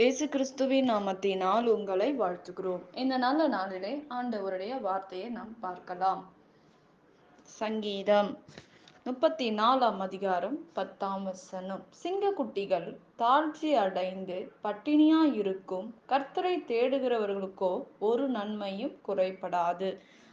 இயேசு கிறிஸ்துவின் நாமத்தினால் உங்களை வாழ்த்துகிறோம். இந்த நல்ல நாளிலே ஆண்டவருடைய வார்த்தையை நாம் பார்க்கலாம். சங்கீதம் 34 10 சிங்கக்குட்டிகள் தாழ்ச்சி அடைந்து பட்டினியாயிருக்கும், கர்த்தரை தேடுகிறவர்களுக்கோ ஒரு நன்மையும் குறைபடாது.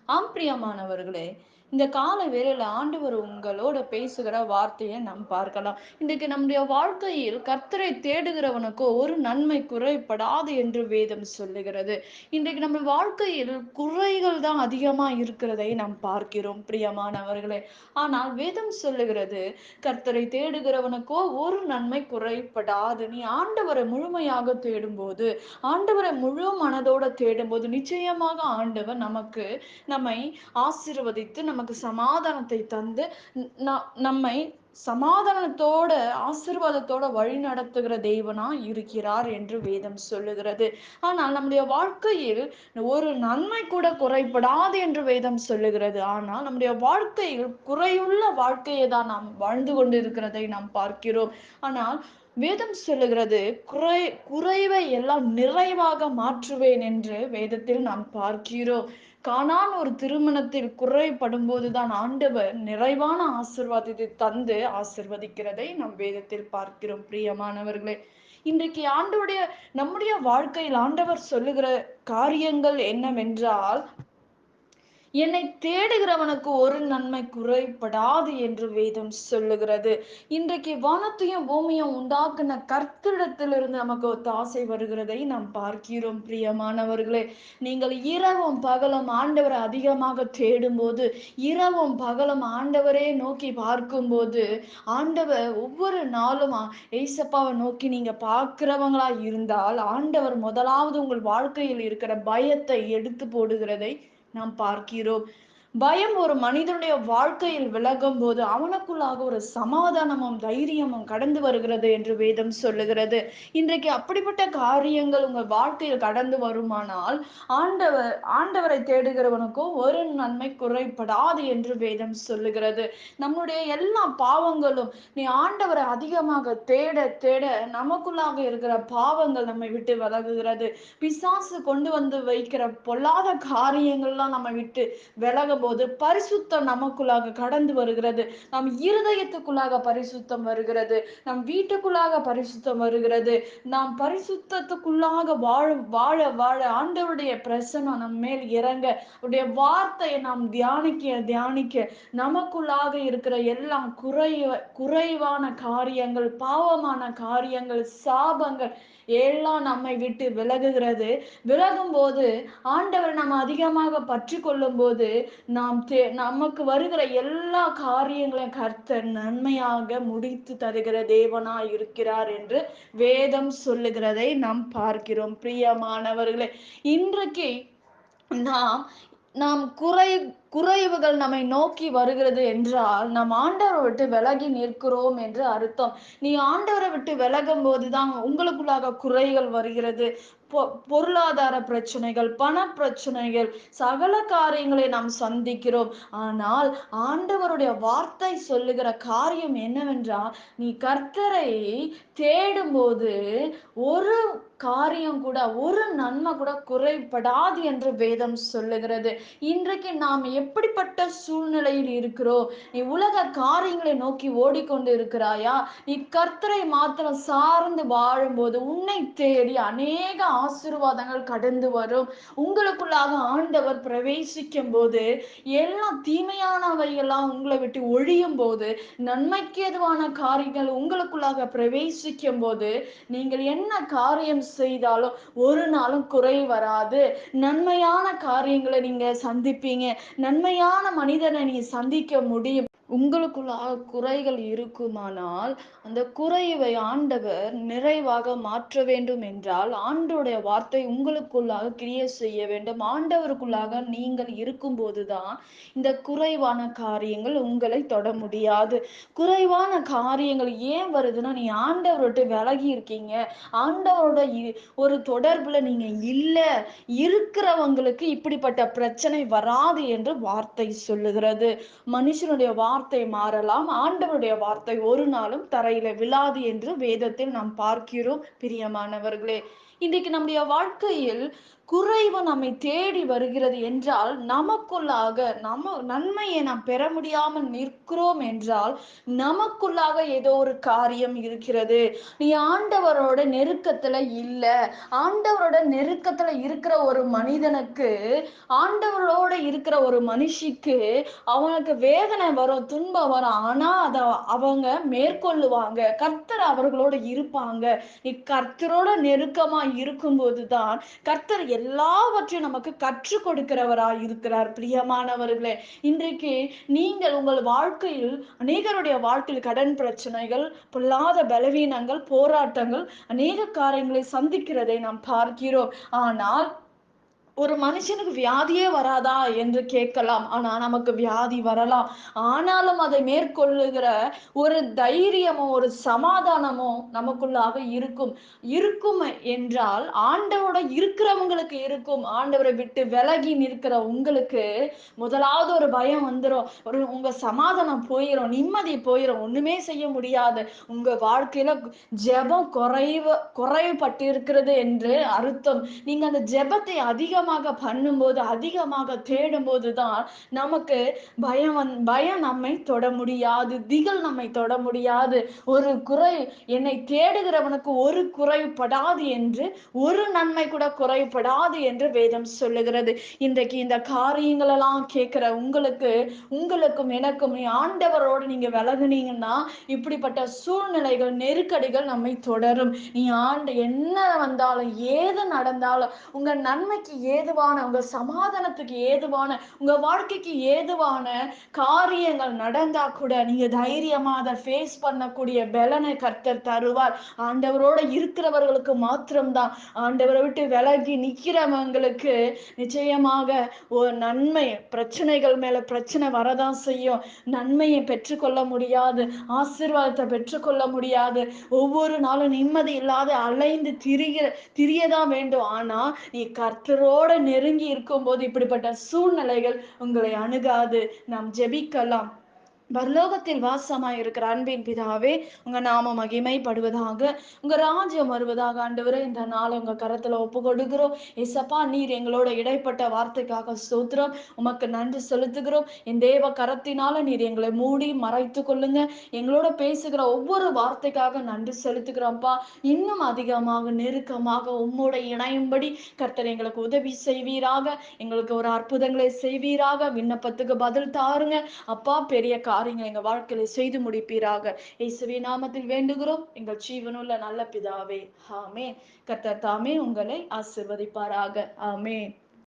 ஆம் பிரியமானவர்களே, இந்த கால வேளையில ஆண்டவர் உங்களோட பேசுகிற வார்த்தையை நாம் பார்க்கலாம். இன்றைக்கு நம்முடைய வாழ்க்கையில் கர்த்தரை தேடுகிறவனுக்கோ ஒரு நன்மை குறைபடாது என்று வேதம் சொல்லுகிறது. இன்றைக்கு நம்ம வாழ்க்கையில் குறைகள் தான் அதிகமா இருக்கிறதை நாம் பார்க்கிறோம் பிரியமானவர்களே. ஆனால் வேதம் சொல்லுகிறது, கர்த்தரை தேடுகிறவனுக்கோ ஒரு நன்மை குறைபடாது. நீ ஆண்டவரை முழுமையாக தேடும்போது, ஆண்டவரை முழு மனதோட தேடும்போது, நிச்சயமாக ஆண்டவர் நம்மை ஆசீர்வதித்து நமக்கு சமாதானத்தை தந்து நம்மை சமாதானத்தோட ஆசீர்வாதத்தோட வழி நடத்துகிற தெய்வனா இருக்கிறார் என்று வேதம் சொல்லுகிறது. ஆனால் நம்முடைய வாழ்க்கையில் ஒரு நன்மை கூட குறைபடாது என்று வேதம் சொல்லுகிறது. ஆனால் நம்முடைய வாழ்க்கையில் குறையுள்ள வாழ்க்கையை தான் நாம் வாழ்ந்து கொண்டிருக்கிறதை நாம் பார்க்கிறோம். ஆனால் வேதம் சொல்லுகிறது, குறைவை எல்லாம் நிறைவாக மாற்றுவேன் என்று வேதத்தில் நாம் பார்க்கிறோம். கானான் ஒரு திருமணத்தில் குறைபடும் போதுதான் ஆண்டவர் நிறைவான ஆசீர்வாதத்தை தந்து ஆசீர்வதிக்கிறதை நம் வேதத்தில் பார்க்கிறோம் பிரியமானவர்களே. இன்றைக்கு நம்முடைய வாழ்க்கையில் ஆண்டவர் சொல்லுகிற காரியங்கள் என்னவென்றால், என்னை தேடுகிறவனுக்கு ஒரு நன்மை குறைபடாது என்று வேதம் சொல்லுகிறது. இன்றைக்கு வானத்தையும் பூமியும் உண்டாக்குன கர்த்தரிடத்திலிருந்து நமக்கு ஒத்தாசை வருகிறதை நாம் பார்க்கிறோம் பிரியமானவர்களே. நீங்கள் இரவும் பகலும் ஆண்டவரை அதிகமாக தேடும்போது, இரவும் பகலும் ஆண்டவரே நோக்கி பார்க்கும்போது, ஆண்டவர் ஒவ்வொரு நாளும் ஏசப்பாவை நோக்கி நீங்க பார்க்கிறவங்களா இருந்தால், ஆண்டவர் முதலாவது உங்கள் வாழ்க்கையில் இருக்கிற பயத்தை எடுத்து போடுகிறதை நாம் பார்க்கிறோம். பயம் ஒரு மனிதனுடைய வாழ்க்கையில் விலகும் போது அவனுக்குள்ளாக ஒரு சமாதானமும் தைரியமும் கடந்து வருகிறது என்று வேதம் சொல்லுகிறது. இன்றைக்கு அப்படிப்பட்ட காரியங்கள் உங்கள் வாழ்க்கையில் கடந்து வருமானால், ஆண்டவரை தேடுகிறவனுக்கும் ஒரு நன்மை குறைபடாது என்று வேதம் சொல்லுகிறது. நம்முடைய எல்லா பாவங்களும் நீ ஆண்டவரை அதிகமாக தேட தேட நமக்குள்ளாக இருக்கிற பாவங்கள் நம்மை விட்டு விலகுகிறது. பிசாசு கொண்டு வந்து வைக்கிற பொல்லாத காரியங்கள்லாம் நம்ம விட்டு விலகும் போது பரிசுத்தம் நமக்குள்ளாக கடந்து வருகிறது. நம் இருதயத்துக்குள்ளாக பரிசுத்தம் வருகிறது. நம் வீட்டுக்குள்ளாக பரிசுத்தம் வருகிறது. நாம் பரிசுத்தத்துக்குள்ளாக வாழ வாழ ஆண்டவருடைய பிரசன்னம் நம் மேல் இறங்க, அவருடைய வார்த்தையை நாம் தியானிக்க நமக்குள்ளாக இருக்கிற எல்லாம் குறைவான காரியங்கள், பாவமான காரியங்கள், சாபங்கள் எல்லாம் நம்மை விட்டு விலகுகிறது. விலகும் போது ஆண்டவர் நம்ம அதிகமாக பற்றி கொள்ளும் போது நமக்கு வருகிற எல்லா காரியங்களையும் கர்த்தர் நன்மையாக முடித்து தருகிற தேவனா இருக்கிறார் என்று வேதம் சொல்லுகிறதை நாம் பார்க்கிறோம் பிரியமானவர்களே. இன்றைக்கு நாம் நாம் குறைவுகள் நம்மை நோக்கி வருகிறது என்றால், நாம் ஆண்டவரை விட்டு விலகி நிற்கிறோம் என்று அர்த்தம். நீ ஆண்டவரை விட்டு விலகும் போதுதான் உங்களுக்குள்ளாக குறைகள் வருகிறது. பொருளாதார பிரச்சனைகள், பண பிரச்சனைகள், சகல காரியங்களை நாம் சந்திக்கிறோம். ஆனால் ஆண்டவருடைய வார்த்தை சொல்லுகிற காரியம் என்னவென்றால், நீ கர்த்தரை தேடும்போது ஒரு காரியம் கூட, ஒரு நன்மை கூட குறைபடாது என்று வேதம் சொல்லுகிறது. இன்றைக்கு நாம் எப்படிப்பட்ட சூழ்நிலையில் இருக்கிறோம்? நீ உலக காரியங்களை நோக்கி ஓடிக்கொண்டு இருக்கிறாயா? நீ கர்த்தரை மாத்திரம் சார்ந்து வாழும்போது உன்னை தேடி அநேக ஆசீர்வாதங்கள் கடந்து வரும். உங்களுக்குள்ளாக ஆண்டவர் பிரவேசிக்கும் போது எல்லாம் தீமையானவையெல்லாம் உங்களை விட்டு ஒழியும் போது, நன்மைக்கு எதுவான காரியங்கள் உங்களுக்குள்ளாக பிரவேசிக்கும் போது, நீங்கள் என்ன காரியம் செய்தாலும் ஒரு நாளும் குறை வராது. நன்மையான காரியங்களை நீங்க சந்திப்பீங்க. நன்மையான மனிதனை நீ சந்திக்க முடியும். உங்களுக்குள்ளாக குறைகள் இருக்குமானால், அந்த குறைவை ஆண்டவர் நிறைவாக மாற்ற வேண்டும் என்றால், ஆண்டவருடைய வார்த்தை உங்களுக்குள்ளாக கிரியை செய்ய வேண்டும். ஆண்டவருக்குள்ளாக நீங்கள் இருக்கும்போதுதான் இந்த குறைவான காரியங்கள் உங்களை தொட முடியாது. குறைவான காரியங்கள் ஏன் வருதுன்னா, நீ ஆண்டவரை விட்டு விலகி இருக்கீங்க. ஆண்டவரோட ஒரு தொடர்புல நீங்க இல்ல, இருக்கிறவங்களுக்கு இப்படிப்பட்ட பிரச்சனை வராது என்று வார்த்தை சொல்லுகிறது. மனுஷனுடைய வார்த்தை மாறலாம், ஆண்டவருடைய வார்த்தை ஒரு நாளும் தரையில விழாது என்று வேதத்தில் நாம் பார்க்கிறோம். பிரியமானவர்களே, இன்றைக்கு நம்முடைய வாழ்க்கையில் குறைவு நம்மை தேடி வருகிறது என்றால், நமக்குள்ளாக நன்மையை நாம் பெற முடியாமல் நிற்கிறோம் என்றால், நமக்குள்ளாக ஏதோ ஒரு காரியம் இருக்கிறது. நீ ஆண்டவரோட நெருக்கத்துல இல்ல. ஆண்டவரோட நெருக்கத்துல இருக்கிற ஒரு மனிதனுக்கு, ஆண்டவரோட இருக்கிற ஒரு மனுஷிக்கு, அவனுக்கு வேதனை வரும், துன்பம் வரும். ஆனா அத அவங்க மேற்கொள்ளுவாங்க. கர்த்தர் அவர்களோட இருப்பாங்க. நீ கர்த்தரோட நெருக்கமா இருக்கும்போதுதான் கர்த்தர் எல்லாவற்றையும் நமக்கு கற்றுக் கொடுக்கிறவராய் இருக்கிறார். பிரியமானவர்களே, இன்றைக்கு நீங்கள் உங்கள் வாழ்க்கையில், அநேகருடைய வாழ்க்கையில் கடன் பிரச்சனைகள், பொல்லாத பலவீனங்கள், போராட்டங்கள், அநேக காரியங்களை சந்திக்கிறதை நாம் பார்க்கிறோம். ஆனால் ஒரு மனுஷனுக்கு வியாதியே வராதா என்று கேட்கலாம். ஆனா நமக்கு வியாதி வரலாம். ஆனாலும் அதை மேற்கொள்ளுகிற ஒரு தைரியமும் ஒரு சமாதானமும் நமக்குள்ளாக இருக்கும். இருக்கும் என்றால் ஆண்டவரோட இருக்கிறவங்களுக்கு இருக்கும். ஆண்டவரை விட்டு விலகி நிற்கிற உங்களுக்கு முதலாவது ஒரு பயம் வந்துரும். உங்க சமாதானம் போயிரும், நிம்மதி போயிரும், ஒண்ணுமே செய்ய முடியாது. உங்க வாழ்க்கையில ஜெபம் குறைவுபட்டு இருக்கிறது என்று அர்த்தம். நீங்க அந்த ஜெபத்தை அதிகமாக பண்ணும்போது, அதிகமாக தேடும்போது தான் நமக்கு பயம் நம்மை தொட முடியாது. திகில் நம்மை தொட முடியாது. ஒரு குறை என்னை தேடுகிறவனுக்கு ஒரு குறைபடாது என்று, ஒரு நன்மை கூட குறைபடாது என்று வேதம் சொல்லுகிறது. இன்றைக்கு இந்த காரியங்கள் எல்லாம் கேட்கிற உங்களுக்கும் எனக்கும், நீ ஆண்டவரோடு நீங்க விலகுனீங்கன்னா இப்படிப்பட்ட சூழ்நிலைகள், நெருக்கடிகள் நம்மை தொடரும். நீ என்ன வந்தாலும், ஏது நடந்தாலும், உங்க நன்மைக்கு ஏதுவான, உங்க சமாதானத்துக்கு ஏதுவான, உங்க வாழ்க்கைக்கு ஏதுவான காரியங்கள் நடந்தா கூட நீங்க தைரியமா அதை ஃபேஸ் பண்ணக்கூடிய பலனை கர்த்தர் தருவார். ஆண்டவரோட இருக்கிறவர்களுக்கு மாத்திரம்தான். ஆண்டவரை விட்டு விலகி நிக்கிறவங்களுக்கு நிச்சயமாக ஒரு நன்மை, பிரச்சனைகள் மேல பிரச்சனை வரதான் செய்யும். நன்மையை பெற்றுக்கொள்ள முடியாது, ஆசீர்வாதத்தை பெற்றுக்கொள்ள முடியாது. ஒவ்வொரு நாளும் நிம்மதி இல்லாத அலைந்து திரியதான் வேண்டும். ஆனா நீ கர்த்தரோட நெருங்கி இருக்கும்போது இப்படிப்பட்ட சூழ்நிலைகள் உங்களை அணுகாது. நாம் ஜெபிக்கலாம். பரலோகத்தில் வாசமாய் இருக்கிற அன்பின் பிதாவே, உங்க நாம மகிமைப்படுவதாக, உங்க ராஜ்யம் வருவதாக. ஆண்டவரே, இந்த நாள் உங்க கரத்துல ஒப்பு கொடுக்கிறோம். ஏசப்பா, நீர் எங்களோட இடைப்பட்ட வார்த்தைக்காக ஸ்தோத்திரம். உமக்கு நன்றி செலுத்துகிறோம். என் தேவ கரத்தினால நீர் எங்களை மூடி மறைத்து கொள்ளுங்க. எங்களோட பேசுகிற ஒவ்வொரு வார்த்தைக்காக நன்றி செலுத்துகிறோம்ப்பா. இன்னும் அதிகமாக நெருக்கமாக உம்மோட இணையும்படி கர்த்தர் எங்களுக்கு உதவி செய்வீராக. எங்களுக்கு ஒரு அற்புதங்களை செய்வீராக. விண்ணப்பத்துக்கு பதில் தாருங்க அப்பா. பெரிய காரியங்களை எங்க வாழ்க்கையில செய்து முடிப்பீராக. இயேசுவின் நாமத்தில் வேண்டுகிறோம் எங்கள் ஜீவனுள்ள நல்ல பிதாவே, ஆமென். கர்த்தர் தாமே உங்களை ஆசீர்வதிப்பாராக. ஆமென்.